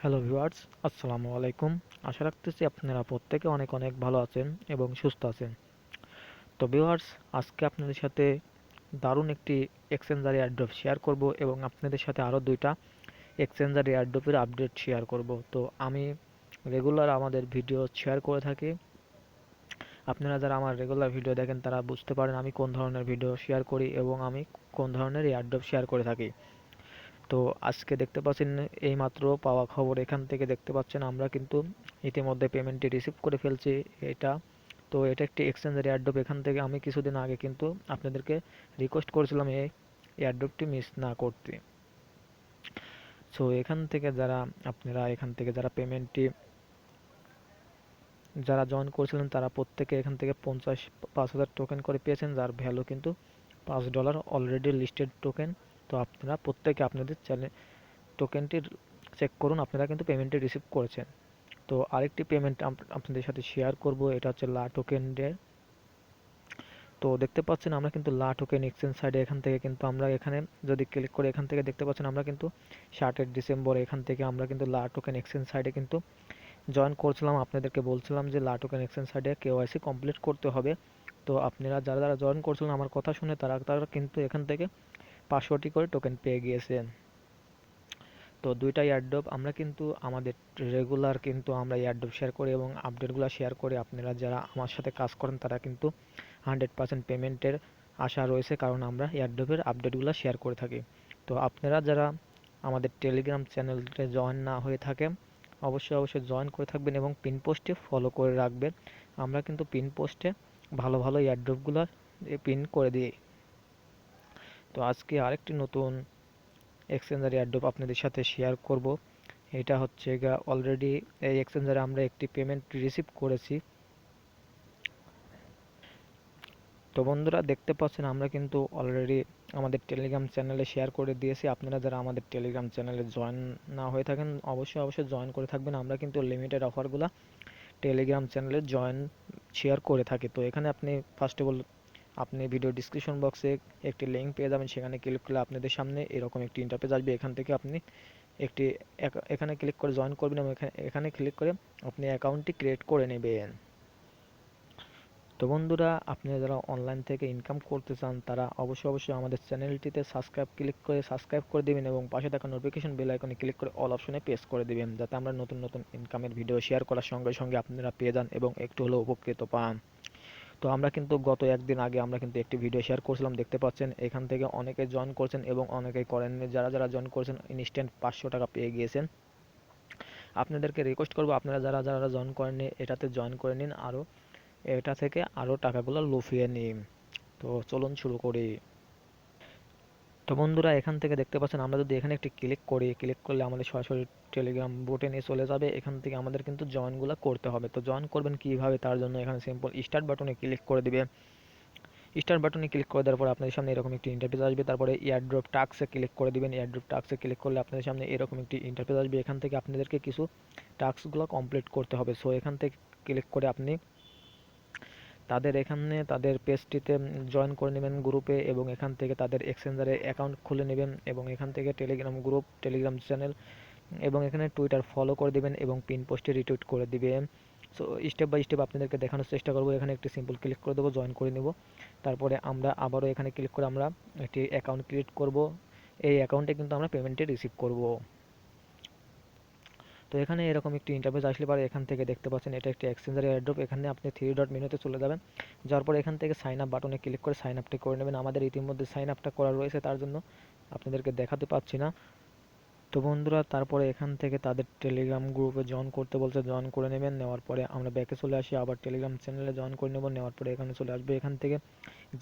Hello viewers, আসসালামু আলাইকুম। আশা রাখতেছি আপনারা প্রত্যেকে অনেক অনেক ভালো আছেন এবং সুস্থ আছেন। তো ভিউয়ার্স, আজকে আপনাদের সাথে দারুণ একটি এক্সচেঞ্জার এয়ারড্রপ শেয়ার করব এবং আপনাদের সাথে আরও দুইটা এক্সচেঞ্জার এয়ারড্রপের আপডেট শেয়ার করব। তো আমি রেগুলার আমাদের ভিডিও শেয়ার করে থাকি। আপনারা যারা আমার রেগুলার ভিডিও দেখেন তারা বুঝতে পারেন আমি কোন ধরনের ভিডিও শেয়ার করি এবং আমি কোন ধরনের এয়ারড্রপ শেয়ার করে থাকি। তো আজকে দেখতে পাচ্ছেন এইমাত্র পাওয়া খবর, এখান থেকে দেখতে পাচ্ছেন আমরা কিন্তু ইতিমধ্যে পেমেন্টটি রিসিভ করে ফেলছি। এটা এটা একটি এক্সচেঞ্জের এয়ারড্রপ। এখান থেকে আমি কিছুদিন আগে কিন্তু আপনাদেরকে রিকোয়েস্ট করেছিলাম এই এয়ারড্রপটি মিস না করতে। সো এখান থেকে যারা পেমেন্টটি যারা জয়েন করেছিলেন তারা প্রত্যেকে এখান থেকে 5,000 টোকেন করে পেয়েছেন, যার ভ্যালু কিন্তু $5 অলরেডি লিস্টেড টোকেন। তো আপনারা প্রত্যেকে আপনাদের চ্যানেল টোকেনটির চেক করুন, আপনারা কিন্তু পেমেন্টটি রিসিভ করেছেন। তো আরেকটি পেমেন্ট আপনাদের সাথে শেয়ার করব, এটা হচ্ছে লা টোকেনের। তো দেখতে পাচ্ছেন আমরা কিন্তু লা টোকেন এক্সচেঞ্জ সাইডে এখান থেকে কিন্তু আমরা এখানে যদি ক্লিক করে এখান থেকে দেখতে পাচ্ছেন আমরা কিন্তু 7 ডিসেম্বর এখান থেকে আমরা কিন্তু লা টোকেন এক্সচেঞ্জ সাইডে কিন্তু জয়েন করছিলাম। আপনাদেরকে বলছিলাম যে লা টোকেন এক্সচেঞ্জ সাইডে কেওয়াইসি কমপ্লিট করতে হবে। তো আপনারা যারা যারা জয়েন করছিলেন আমার কথা শুনে তারা তারা কিন্তু এখান থেকে 500টি করে টোকেন পেয়ে গিয়েছেন। তো দুইটা এয়ারড্রপ আমরা কিন্তু আমাদের রেগুলার কিন্তু আমরা এয়ারড্রপ শেয়ার করি এবং আপডেটগুলো শেয়ার করি। আপনারা যারা আমার সাথে কাজ করেন তারা কিন্তু 100% পেমেন্টের আশা রয়েছে, কারণ আমরা এয়ারড্রপের আপডেটগুলো শেয়ার করে থাকি। তো আপনারা যারা আমাদের টেলিগ্রাম চ্যানেলতে জয়েন না হয়ে থাকে অবশ্যই অবশ্যই জয়েন করে থাকবেন এবং পিন পোস্টে ফলো করে রাখবেন। আমরা কিন্তু পিন পোস্টে ভালো ভালো এয়ারড্রপগুলো পিন করে দিই। তো আজকে আরেকটি নতুন এক্সচেঞ্জার এয়ারড্রপ আপনাদের সাথে শেয়ার করব। এটা হচ্ছে অলরেডি এই এক্সচেঞ্জারে আমরা একটি পেমেন্ট রিসিভ করেছি। তো বন্ধুরা দেখতে পাচ্ছেন আমরা কিন্তু অলরেডি আমাদের টেলিগ্রাম চ্যানেলে শেয়ার করে দিয়েছি। আপনারা যারা আমাদের টেলিগ্রাম চ্যানেলে জয়েন না হয়ে থাকেন অবশ্যই অবশ্যই জয়েন করে থাকবেন। আমরা কিন্তু লিমিটেড অফারগুলো টেলিগ্রাম চ্যানেলে শেয়ার করে থাকি। তো এখানে আপনি ফার্স্ট অফ অল আপনি ভিডিও ডিসক্রিপশন বক্সে একটি লিঙ্ক পেয়ে যাবেন, সেখানে ক্লিক করলে আপনাদের সামনে এরকম একটি ইন্টারফেস আসবে। এখান থেকে আপনি একটি এখানে ক্লিক করে জয়েন করবেন এবং এখানে ক্লিক করে আপনি অ্যাকাউন্টটি ক্রিয়েট করে নেবেন। তো বন্ধুরা, আপনারা যারা অনলাইন থেকে ইনকাম করতে চান তারা অবশ্যই অবশ্যই আমাদের চ্যানেলটিতে সাবস্ক্রাইব করে দিবেন এবং পাশে থাকা নোটিফিকেশন বেল আইকনে ক্লিক করে অল অপশনে প্রেস করে দিবেন, যাতে আমরা নতুন নতুন ইনকামের ভিডিও শেয়ার করার সঙ্গে সঙ্গে আপনারা পেয়ে যান এবং একটু হলেও উপকৃত পান। তো আমরা কিন্তু গত একদিন আগে আমরা কিন্তু একটি ভিডিও শেয়ার করছিলাম, দেখতে পাচ্ছেন এখান থেকে অনেকে জয়েন করছেন এবং অনেকেই করেননি। যারা যারা জয়েন করেছেন ইনস্ট্যান্ট 500 টাকা পেয়ে গিয়েছেন। আপনাদেরকে রিকোয়েস্ট করবো আপনারা যারা যারা জয়েন করেননি এটাতে জয়েন করে নিন, আরও এটা থেকে আরও টাকাগুলো লুফিয়ে নিন। তো চলুন শুরু করি। তো বন্ধুরা এখান থেকে দেখতে পাচ্ছেন আমরা যদি এখানে একটি ক্লিক করলে আমাদের সরাসরি টেলিগ্রাম বোটে নিয়ে চলে যাবে। এখান থেকে আমাদের কিন্তু জয়েনগুলো করতে হবে। তো জয়েন করবেন কীভাবে, তার জন্য এখানে সিম্পল স্টার্ট বাটনে ক্লিক করে দিবে। স্টার বাটনে ক্লিক করে দেওয়ার পর আপনাদের সামনে এরকম একটি ইন্টারফেস আসবে। তারপরে এয়ারড্রপ টাস্কে ক্লিক করে দিবেন। এয়ারড্রপ টাস্কে ক্লিক করলে আপনাদের সামনে এরকম একটি ইন্টারফেস আসবে। এখান থেকে আপনাদেরকে কিছু টাস্কগুলো কমপ্লিট করতে হবে। সো এখান থেকে ক্লিক করে আপনি তাদের পেজটিতে জয়েন করে নেবেন গ্রুপে এবং এখান থেকে তাদের এক্সচেঞ্জারে অ্যাকাউন্ট খুলে নেবেন এবং এখান থেকে টেলিগ্রাম গ্রুপ, টেলিগ্রাম চ্যানেল এবং এখানে টুইটার ফলো করে দিবেন এবং পিন পোস্টে রিটুইট করে দিবেন। সো স্টেপ বাই স্টেপ আপনাদেরকে দেখানোর চেষ্টা করব। এখানে একটি সিম্পল ক্লিক করে দেবো, জয়েন করে নেব। তারপরে আমরা আবারও এখানে ক্লিক করে আমরা একটি অ্যাকাউন্ট ক্রিয়েট করব। এই অ্যাকাউন্টে কিন্তু আমরা পেমেন্টটি রিসিভ করব। তো এখানে এরকম একটি ইন্টারফেস আসলে পরে এখান থেকে দেখতে পাচ্ছেন এটা একটি এক্সচেঞ্জার এয়ারড্রপ। এখানে আপনি থ্রি ডট মেনুতে চলে যাবেন, যাওয়ার পর এখান থেকে সাইন আপ বাটনে ক্লিক করে সাইন আপটি করে নেবেন। আমাদের ইতিমধ্যে সাইন আপটা করা রয়েছে, তার জন্য আপনাদেরকে দেখাতে পাচ্ছি না। তো বন্ধুরা তারপরে এখান থেকে তাদের টেলিগ্রাম গ্রুপে জয়েন করতে বলছে, জয়েন করে নেবেন। নেওয়ার পরে আমরা ব্যাকে চলে আসি, আবার টেলিগ্রাম চ্যানেলে জয়েন করে নেব। নেওয়ার পরে এখানে চলে আসবে। এখান থেকে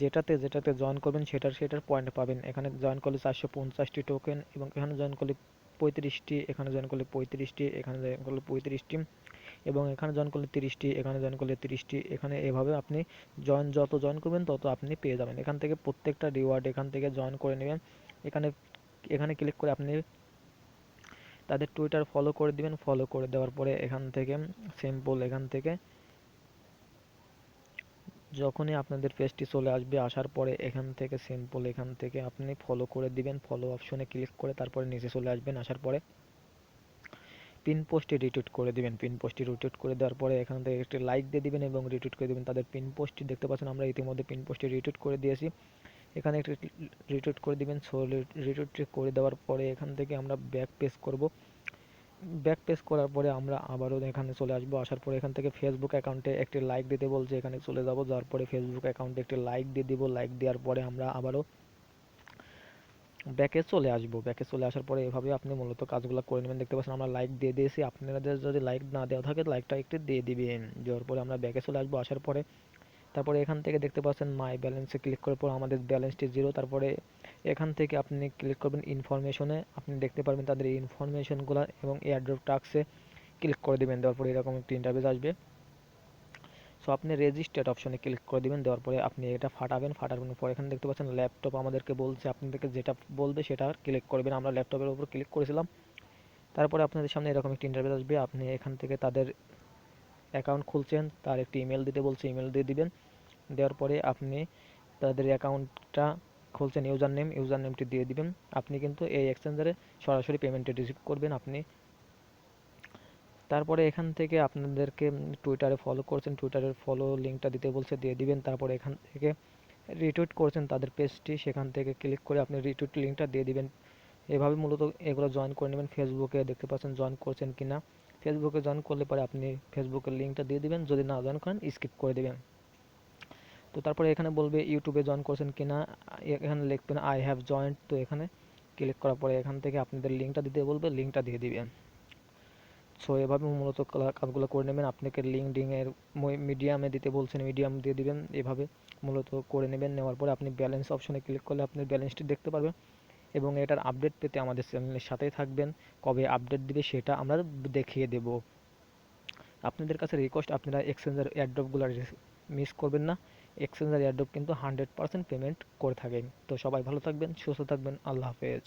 যেটাতে যেটাতে জয়েন করবেন সেটার পয়েন্ট পাবেন। এখানে জয়েন করলে 450টি টোকেন এবং এখানে জয়েন করলে 35টি, এখানে জয়েন করলে 35টি, এখানে জয়েন করলে 35টি এবং এখানে জয়েন করলে 30টি, এখানে জয়েন করলে 30টি। এখানে এভাবে আপনি যত জয়েন করবেন তত আপনি পেয়ে যাবেন। এখান থেকে প্রত্যেকটা রিওয়ার্ড এখান থেকে জয়েন করে নেবেন। এখানে এখানে ক্লিক করে আপনি তাদের টুইটার ফলো করে দিবেন। ফলো করে দেওয়ার পরে এখান থেকে সিম্পল এখান থেকে যখনই আপনাদের পেজটি চলে আসবে, আসার পরে এখান থেকে সিম্পল এখান থেকে আপনি ফলো করে দিবেন। ফলো অপশনে ক্লিক করে তারপরে নিচে চলে আসবেন। আসার পরে পিন পোস্টে রিটুইট করে দিবেন। পিন পোস্টে রিটুইট করে দেওয়ার পরে এখান থেকে একটি লাইক দিয়ে দিবেন এবং রিটুইট করে দিবেন তাদের পিন পোস্টটি। দেখতে পাচ্ছেন আমরা ইতিমধ্যে পিন পোস্টে রিটুইট করে দিয়েছি। এখানে একটি রিটুইট করে দিবেন। সো রিটুইট করে দেওয়ার পরে এখান থেকে আমরা ব্যাক পেজ করব। ব্যাক পেজ করার পরে আমরা আবারও এখানে চলে আসবো। আসার পরে এখান থেকে ফেসবুক অ্যাকাউন্টে একটি লাইক দিতে বলছে, এখানে চলে যাব। যাওয়ার পরে ফেসবুক অ্যাকাউন্টে একটি লাইক দিয়ে দিব। লাইক দেওয়ার পরে আমরা আবারও ব্যাকে চলে আসবো। ব্যাকে চলে আসার পরে এভাবে আপনি মূলত কাজগুলো করে নেবেন। দেখতে পাচ্ছেন আমরা লাইক দিয়ে দিয়েছি। আপনাদের যদি লাইক না দেওয়া থাকে লাইকটা একটু দিয়ে দিবেন। দেওয়ার পরে আমরা ব্যাকে চলে আসবো। আসার পরে তারপরে এখান থেকে দেখতে পাচ্ছেন মাই ব্যালেন্সে ক্লিক করার পর আমাদের ব্যালেন্সটি জিরো। তারপরে এখান থেকে আপনি ক্লিক করবেন ইনফরমেশনে। আপনি দেখতে পারবেন তাদের ইনফরমেশনগুলো এবং এয়ারড্রপ টাস্কে ক্লিক করে দেবেন। দেওয়ার পরে এরকম একটি ইন্টারফেস আসবে। সো আপনি রেজিস্টার্ড অপশনে ক্লিক করে দিবেন। দেওয়ার পরে আপনি এটা ফাটাবেন। ফাটানোর পর এখানে দেখতে পাচ্ছেন ল্যাপটপ আমাদেরকে বলছে, আপনাদেরকে যেটা বলবে সেটা ক্লিক করবেন। আমরা ল্যাপটপের উপর ক্লিক করেছিলাম। তারপরে আপনাদের সামনে এরকম একটি ইন্টারফেস আসবে। আপনি এখান থেকে তাদের অ্যাকাউন্ট খুলছেন, তার একটি ইমেল দিতে বলছে, ইমেল দিয়ে দিবেন। দেওয়ার পরে আপনি তাদের অ্যাকাউন্টটা খুলছেন, ইউজার নেমটি দিয়ে দিবেন। আপনি কিন্তু এই এক্সচেঞ্জারে সরাসরি পেমেন্টটি রিসিভ করবেন আপনি। তারপরে এখান থেকে আপনাদেরকে টুইটারে ফলো করছেন, টুইটারের ফলো লিঙ্কটা দিতে বলছে, দিয়ে দিবেন। তারপরে এখান থেকে রিটুইট করছেন তাদের পেজটি, সেখান থেকে ক্লিক করে আপনি রিটুইট লিঙ্কটা দিয়ে দিবেন। এভাবে মূলত এগুলো জয়েন করে নেবেন। ফেসবুকে দেখতে পাচ্ছেন জয়েন করছেন কিনা। ফেসবুকে জয়েন করলে পরে আপনি ফেসবুকের লিঙ্কটা দিয়ে দিবেন। যদি না জয়েন করেন স্কিপ করে দিবেন। তো তারপরে এখানে বলবে ইউটিউবে জয়েন করছেন কিনা, এখানে লিখবেন আই হ্যাভ জয়েন্ট। তো এখানে ক্লিক করার পরে এখান থেকে আপনাদের লিঙ্কটা দিতে বলবে, লিঙ্কটা দিয়ে দিবেন। সো এভাবে মূলত কাজগুলো করে নেবেন। আপনাকে লিঙ্কডিনের মিডিয়ামে দিতে বলছেন, মিডিয়াম দিয়ে দিবেন। এভাবে মূলত করে নেবেন। নেওয়ার পরে আপনি ব্যালেন্স অপশনে ক্লিক করলে আপনি ব্যালেন্সটি দেখতে পারবেন এবং এটার আপডেট পেতে আমাদের চ্যানেলের সাথেই থাকবেন। কবে আপডেট দিবে সেটা আমরা দেখিয়ে দেব। আপনাদের কাছে রিকোয়েস্ট, আপনারা এক্সচেঞ্জার এয়ারড্রপগুলো মিস করবেন না। এক্সচেঞ্জার এয়ারড্রপ কিন্তু 100% পেমেন্ট করে থাকেন। তো সবাই ভালো থাকবেন, সুস্থ থাকবেন। আল্লাহ হাফেজ।